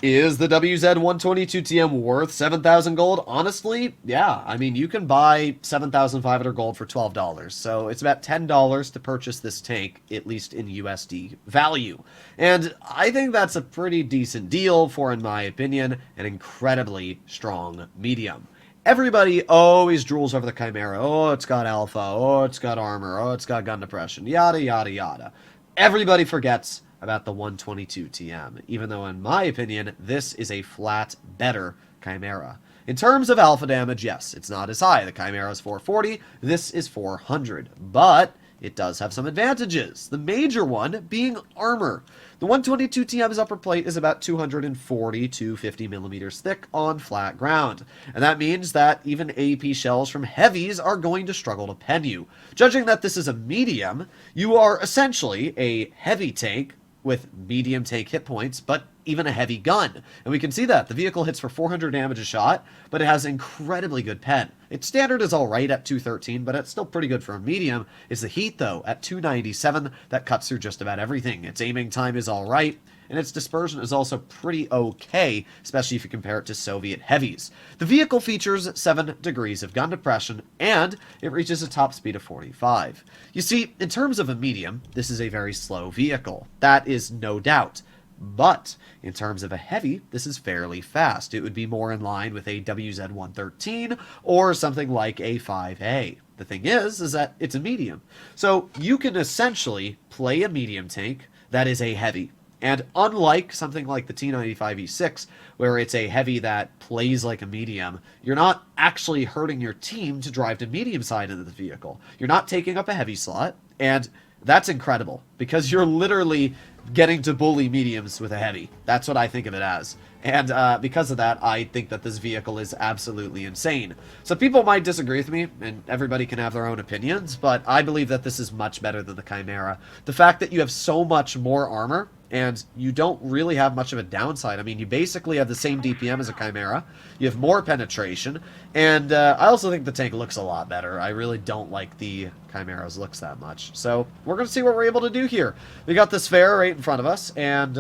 Is the WZ-122TM worth 7,000 gold? Honestly, yeah. I mean, you can buy 7,500 gold for $12. So it's about $10 to purchase this tank, at least in USD value. And I think that's a pretty decent deal for, in my opinion, an incredibly strong medium. Everybody always drools over the Chimera. Oh, it's got alpha. Oh, it's got armor. Oh, it's got gun depression. Yada, yada, yada. Everybody forgets about the 122 TM, even though in my opinion, this is a flat better Chimera. In terms of alpha damage, yes, it's not as high. The Chimera is 440, this is 400, but it does have some advantages. The major one being armor. The 122 TM's upper plate is about 240 to 50 millimeters thick on flat ground, and that means that even AP shells from heavies are going to struggle to pen you. Judging that this is a medium, you are essentially a heavy tank with medium tank hit points, but even a heavy gun. And we can see that. The vehicle hits for 400 damage a shot, but it has incredibly good pen. Its standard is alright at 213, but it's still pretty good for a medium. It's the heat, though, at 297 that cuts through just about everything. Its aiming time is alright, and its dispersion is also pretty okay, especially if you compare it to Soviet heavies. The vehicle features 7 degrees of gun depression, and it reaches a top speed of 45. You see, in terms of a medium, this is a very slow vehicle. That is no doubt. But in terms of a heavy, this is fairly fast. It would be more in line with a WZ-113 or something like a 5A. The thing is that it's a medium. So you can essentially play a medium tank that is a heavy. And unlike something like the T95E6, where it's a heavy that plays like a medium, you're not actually hurting your team to drive to medium side into the vehicle. You're not taking up a heavy slot, and that's incredible, because you're literally getting to bully mediums with a heavy. That's what I think of it as. And because of that, I think that this vehicle is absolutely insane. So people might disagree with me, and everybody can have their own opinions, but I believe that this is much better than the Chimera. The fact that you have so much more armor, and you don't really have much of a downside. I mean, you basically have the same DPM as a Chimera, you have more penetration, and I also think the tank looks a lot better. I really don't like the Chimera's looks that much. So we're going to see what we're able to do here. We got this fair right in front of us, and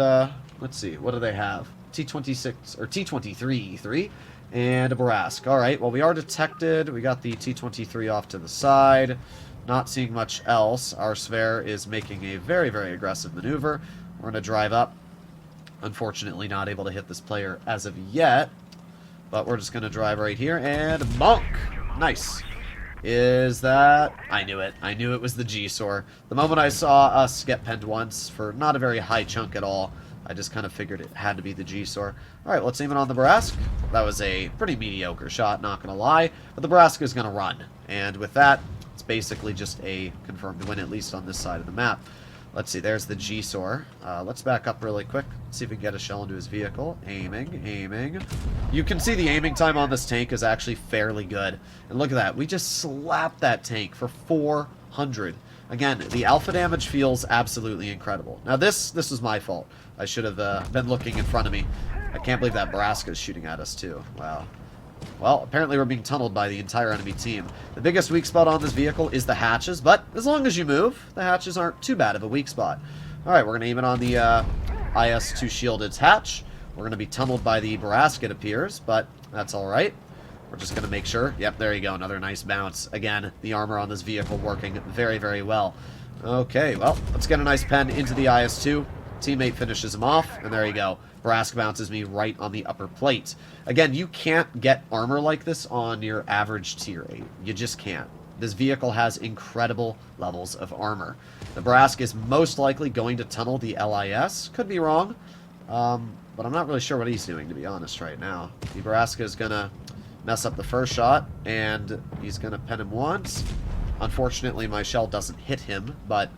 let's see, what do they have? T26 or T23 E3 and a Bourrasque. All right, well, we are detected. We got the T23 off to the side. Not seeing much else. Our Sphere is making a very, very aggressive maneuver. We're going to drive up. Unfortunately, not able to hit this player as of yet, but we're just going to drive right here and bonk. Nice. Is that... I knew it. I knew it was the G-Sor. The moment I saw us get penned once for not a very high chunk at all, I just kind of figured it had to be the G-Sor. Alright, let's aim it on the Bourrasque. That was a pretty mediocre shot, not going to lie. But the Bourrasque is going to run. And with that, it's basically just a confirmed win, at least on this side of the map. Let's see, there's the G-Sor. Let's back up really quick. See if we can get a shell into his vehicle. Aiming, aiming. You can see the aiming time on this tank is actually fairly good. And look at that. We just slapped that tank for 400. Again, the alpha damage feels absolutely incredible. Now this was my fault. I should have been looking in front of me. I can't believe that Bourrasque is shooting at us too. Wow. Well, apparently we're being tunneled by the entire enemy team. The biggest weak spot on this vehicle is the hatches, but as long as you move, the hatches aren't too bad of a weak spot. Alright, we're going to aim it on the IS-2 shielded hatch. We're going to be tunneled by the Bourrasque, it appears, but that's alright. We're just going to make sure. Yep, there you go. Another nice bounce. Again, the armor on this vehicle working very, very well. Okay, well, let's get a nice pen into the IS-2. Teammate finishes him off, and there you go. Bourrasque bounces me right on the upper plate. Again, you can't get armor like this on your average tier 8. You just can't. This vehicle has incredible levels of armor. The Bourrasque is most likely going to tunnel the LIS. Could be wrong, but I'm not really sure what he's doing, to be honest, right now. The Bourrasque is going to mess up the first shot, and he's going to pen him once. Unfortunately, my shell doesn't hit him, but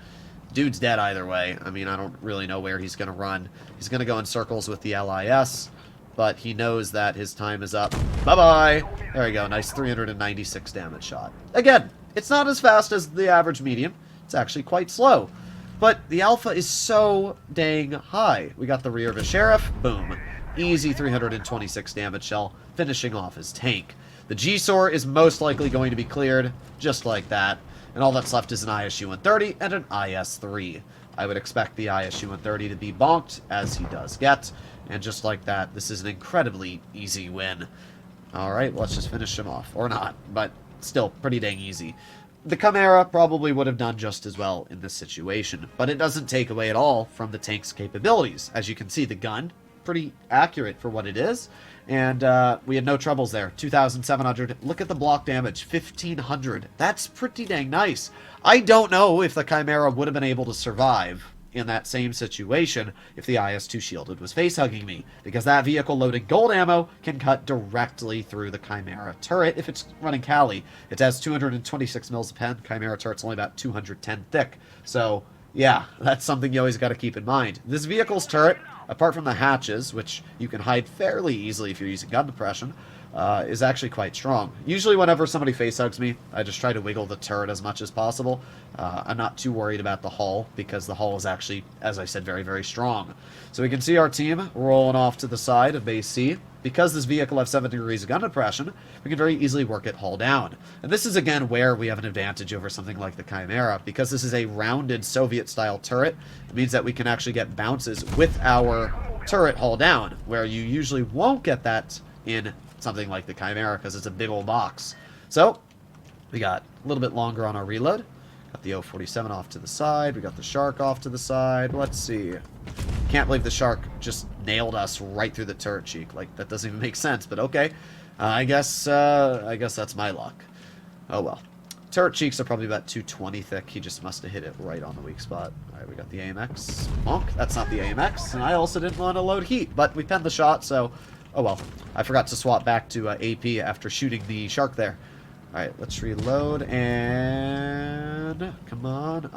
dude's dead either way. I mean, I don't really know where he's going to run. He's going to go in circles with the LIS, but he knows that his time is up. Bye-bye! There we go. Nice 396 damage shot. Again, it's not as fast as the average medium. It's actually quite slow. But the alpha is so dang high. We got the rear of a sheriff. Boom. Easy 326 damage shell, finishing off his tank. The G-Sor is most likely going to be cleared, just like that. And all that's left is an ISU-130 and an IS-3. I would expect the ISU-130 to be bonked, as he does get. And just like that, this is an incredibly easy win. Alright, let's just finish him off. Or not, but still, pretty dang easy. The Chimera probably would have done just as well in this situation, but it doesn't take away at all from the tank's capabilities. As you can see, the gun, pretty accurate for what it is, and we had no troubles there. 2,700. Look at the block damage, 1,500. That's pretty dang nice. I don't know if the Chimera would have been able to survive in that same situation if the IS-2 shielded was face-hugging me, because that vehicle loading gold ammo can cut directly through the Chimera turret if it's running Kali. It has 226 mils a pen. Chimera turret's only about 210 thick. So, yeah, that's something you always got to keep in mind. This vehicle's turret, apart from the hatches, which you can hide fairly easily if you're using gun depression, is actually quite strong. Usually whenever somebody face-hugs me, I just try to wiggle the turret as much as possible. I'm not too worried about the hull, because the hull is actually, as I said, very, very strong. So we can see our team rolling off to the side of base C. Because this vehicle has 7 degrees of gun depression, we can very easily work it hull down. And this is, again, where we have an advantage over something like the Chimera. Because this is a rounded Soviet-style turret, it means that we can actually get bounces with our turret hull down, where you usually won't get that in something like the Chimera because it's a big old box. So, we got a little bit longer on our reload. Got the 047 off to the side. We got the Shark off to the side. Let's see. Can't believe the Shark just nailed us right through the turret cheek. Like, that doesn't even make sense, but okay. I guess that's my luck. Oh well. Turret cheeks are probably about 220 thick. He just must have hit it right on the weak spot. Alright, we got the AMX. Monk. That's not the AMX. And I also didn't want to load heat, but we penned the shot, so oh well. I forgot to swap back to AP after shooting the Shark there. Alright, let's reload, and come on.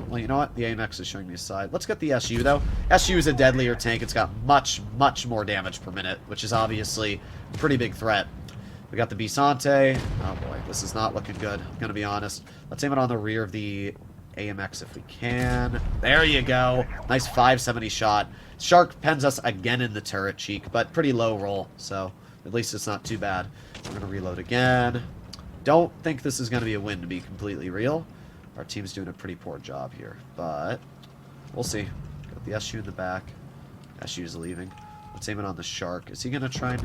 Well, you know what? The AMX is showing me a side. Let's get the SU, though. SU is a deadlier tank. It's got much, much more damage per minute, which is obviously a pretty big threat. We got the Bisante. Oh boy, this is not looking good, I'm going to be honest. Let's aim it on the rear of the AMX if we can. There you go. Nice 570 shot. Shark pens us again in the turret cheek, but pretty low roll, so at least it's not too bad. We're going to reload again. Don't think this is going to be a win, to be completely real. Our team's doing a pretty poor job here, but we'll see. Got the SU in the back. SU's leaving. Let's aim it on the Shark. Is he going to try and...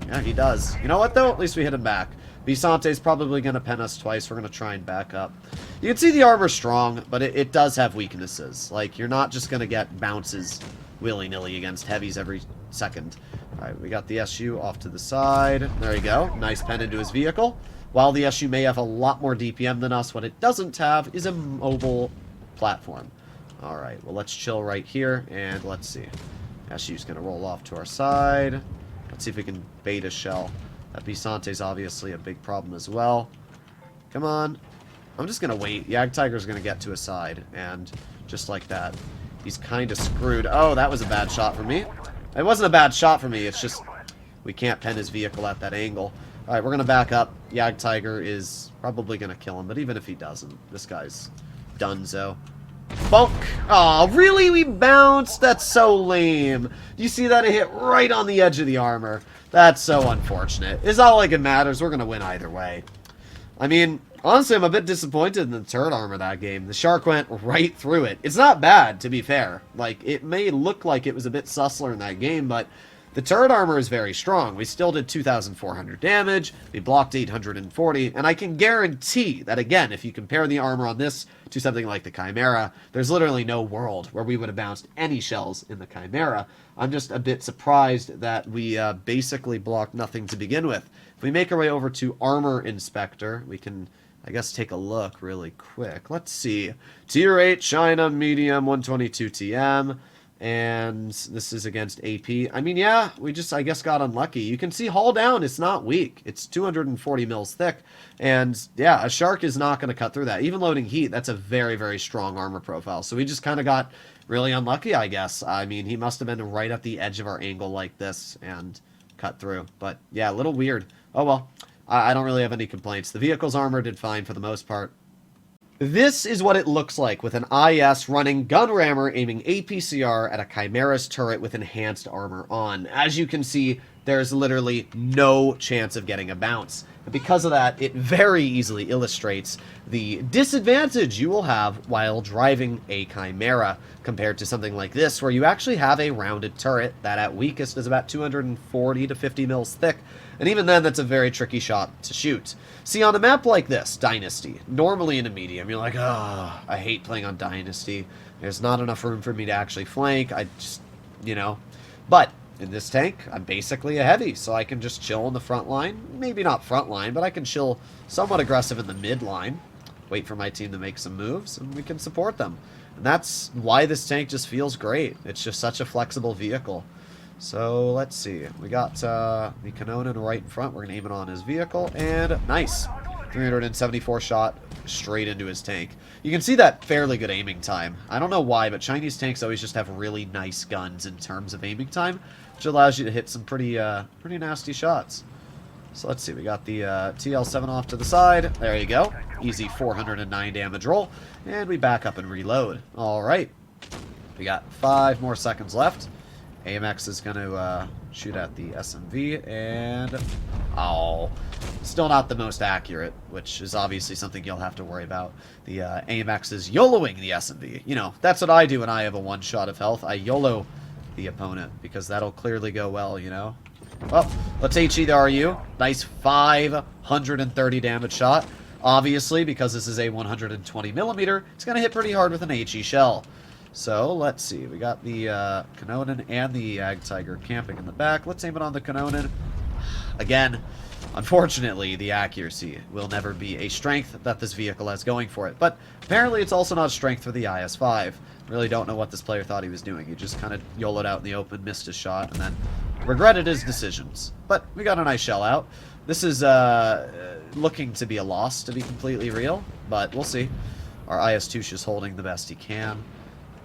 yeah, he does. You know what, though? At least we hit him back. Bisante's probably going to pen us twice. We're going to try and back up. You can see the armor's strong, but it does have weaknesses. Like, you're not just going to get bounces willy-nilly against heavies every second. Alright, we got the SU off to the side. There you go. Nice pen into his vehicle. While the SU may have a lot more DPM than us, what it doesn't have is a mobile platform. Alright, well, let's chill right here, and let's see. SU's going to roll off to our side. Let's see if we can bait a shell. That Bisante's obviously a big problem as well. Come on. I'm just going to wait. Jagdtiger's going to get to his side, and just like that, he's kind of screwed. Oh, that was a bad shot for me. It wasn't a bad shot for me, it's just we can't pen his vehicle at that angle. Alright, we're going to back up. Jagdtiger is probably going to kill him, but even if he doesn't, this guy's donezo. Bonk! Aw, really? We bounced? That's so lame. Do you see that? It hit right on the edge of the armor. That's so unfortunate. It's not like it matters. We're going to win either way. I mean, honestly, I'm a bit disappointed in the turret armor that game. The Shark went right through it. It's not bad, to be fair. Like, it may look like it was a bit sussler in that game, but the turret armor is very strong. We still did 2,400 damage, we blocked 840, and I can guarantee that, again, if you compare the armor on this to something like the Chimera, there's literally no world where we would have bounced any shells in the Chimera. I'm just a bit surprised that we basically blocked nothing to begin with. If we make our way over to Armor Inspector, we can, I guess, take a look really quick. Let's see. Tier 8 China Medium 122 TM. And this is against AP. I mean, yeah, we just, I guess, got unlucky. You can see hull down, it's not weak. It's 240 mils thick. And, yeah, a Shark is not going to cut through that. Even loading heat, that's a very, very strong armor profile. So we just kind of got really unlucky, I guess. I mean, he must have been right at the edge of our angle like this and cut through. But, yeah, a little weird. Oh, well, I don't really have any complaints. The vehicle's armor did fine for the most part. This is what it looks like with an IS running gun rammer aiming APCR at a Chimera's turret with enhanced armor on. As you can see, there's literally no chance of getting a bounce. And because of that, it very easily illustrates the disadvantage you will have while driving a Chimera compared to something like this, where you actually have a rounded turret that at weakest is about 240 to 50 mils thick, and even then that's a very tricky shot to shoot. See, on a map like this, Dynasty, normally in a medium, you're like, ah, I hate playing on Dynasty. There's not enough room for me to actually flank. I just, you know. But in this tank, I'm basically a heavy, so I can just chill in the front line. Maybe not front line, but I can chill somewhat aggressive in the mid line. Wait for my team to make some moves, and we can support them. And that's why this tank just feels great. It's just such a flexible vehicle. So let's see. We got the Kanonen right in front. We're going to aim it on his vehicle. And nice. 374 shot straight into his tank. You can see that fairly good aiming time. I don't know why, but Chinese tanks always just have really nice guns in terms of aiming time, which allows you to hit some pretty nasty shots. So let's see. We got the TL7 off to the side. There you go. Easy 409 damage roll. And we back up and reload. All right. We got 5 more seconds left. AMX is going to shoot at the SMV, and oh, still not the most accurate, which is obviously something you'll have to worry about. The AMX is YOLOing the SMV. You know, that's what I do when I have a one shot of health. I YOLO the opponent, because that'll clearly go well, you know. Well, let's HE the RU. Nice 530 damage shot. Obviously, because this is a 120 millimeter, it's going to hit pretty hard with an HE shell. So, let's see. We got the Kanonen and the Jagdtiger camping in the back. Let's aim it on the Kanonen. Again, unfortunately, the accuracy will never be a strength that this vehicle has going for it. But apparently it's also not a strength for the IS-5. Really don't know what this player thought he was doing. He just kind of YOLO'd out in the open, missed his shot, and then regretted his decisions. But we got a nice shell out. This is looking to be a loss, to be completely real, but we'll see. Our IS-2 is holding the best he can.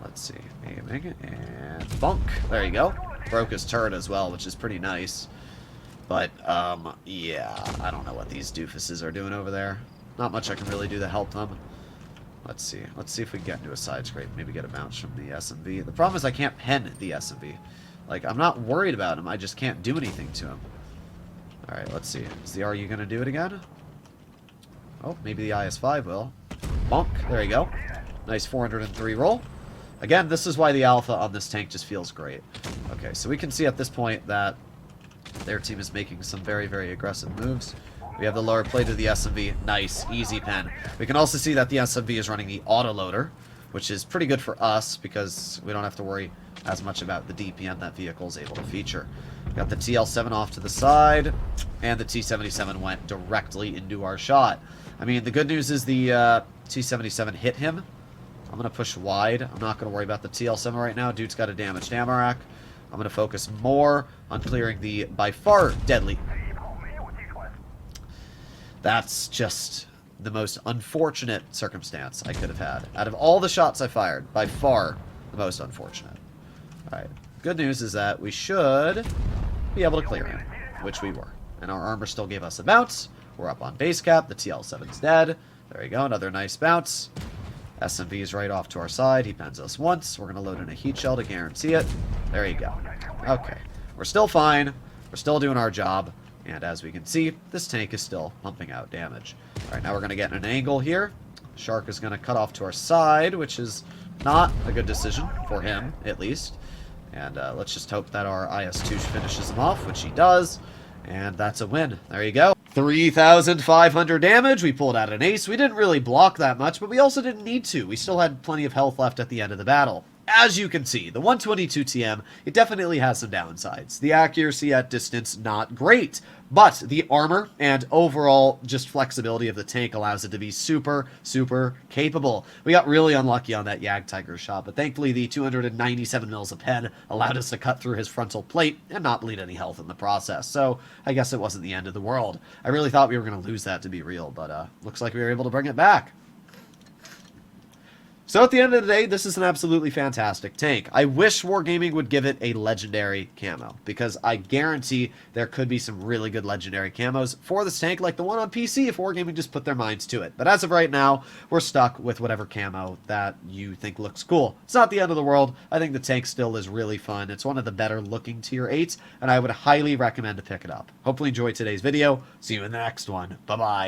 Let's see, aiming, and bunk. There you go. Broke his turret as well, which is pretty nice. But, yeah, I don't know what these doofuses are doing over there. Not much I can really do to help them. Let's see. Let's see if we can get into a side scrape. Maybe get a bounce from the SMV. The problem is I can't pen the SMV. Like, I'm not worried about him. I just can't do anything to him. Alright, let's see. Is the RU going to do it again? Oh, maybe the IS-5 will. Bonk. There you go. Nice 403 roll. Again, this is why the alpha on this tank just feels great. Okay, so we can see at this point that their team is making some very, very aggressive moves. We have the lower plate of the SMV. Nice, easy pen. We can also see that the SMV is running the autoloader, which is pretty good for us because we don't have to worry as much about the DPM that vehicle is able to feature. We got the TL7 off to the side, and the T77 went directly into our shot. I mean, the good news is the T77 hit him. I'm going to push wide. I'm not going to worry about the TL7 right now. Dude's got a damaged Amarak. I'm going to focus more on clearing the, by far, deadly. That's just the most unfortunate circumstance I could have had. Out of all the shots I fired, by far, the most unfortunate. Alright. Good news is that we should be able to clear him, which we were. And our armor still gave us a bounce. We're up on base cap. The TL7's dead. There you go. Another nice bounce. SMV is right off to our side. He pens us once. We're going to load in a heat shell to guarantee it. There you go. Okay. We're still fine. We're still doing our job. And as we can see, this tank is still pumping out damage. Alright, now we're going to get in an angle here. Shark is going to cut off to our side, which is not a good decision for him, at least. And let's just hope that our IS-2 finishes him off, which he does. And that's a win. There you go. 3,500 damage. We pulled out an ace. We didn't really block that much, but we also didn't need to. We still had plenty of health left at the end of the battle. As you can see, the 122 TM, it definitely has some downsides. The accuracy at distance, not great. But the armor and overall just flexibility of the tank allows it to be super, super capable. We got really unlucky on that Jagdtiger shot, but thankfully the 297 mils of pen allowed us to cut through his frontal plate and not bleed any health in the process. So I guess it wasn't the end of the world. I really thought we were going to lose that, to be real, but looks like we were able to bring it back. So at the end of the day, this is an absolutely fantastic tank. I wish Wargaming would give it a legendary camo, because I guarantee there could be some really good legendary camos for this tank, like the one on PC, if Wargaming just put their minds to it. But as of right now, we're stuck with whatever camo that you think looks cool. It's not the end of the world. I think the tank still is really fun. It's one of the better looking tier 8s, and I would highly recommend to pick it up. Hopefully you enjoyed today's video. See you in the next one. Bye-bye.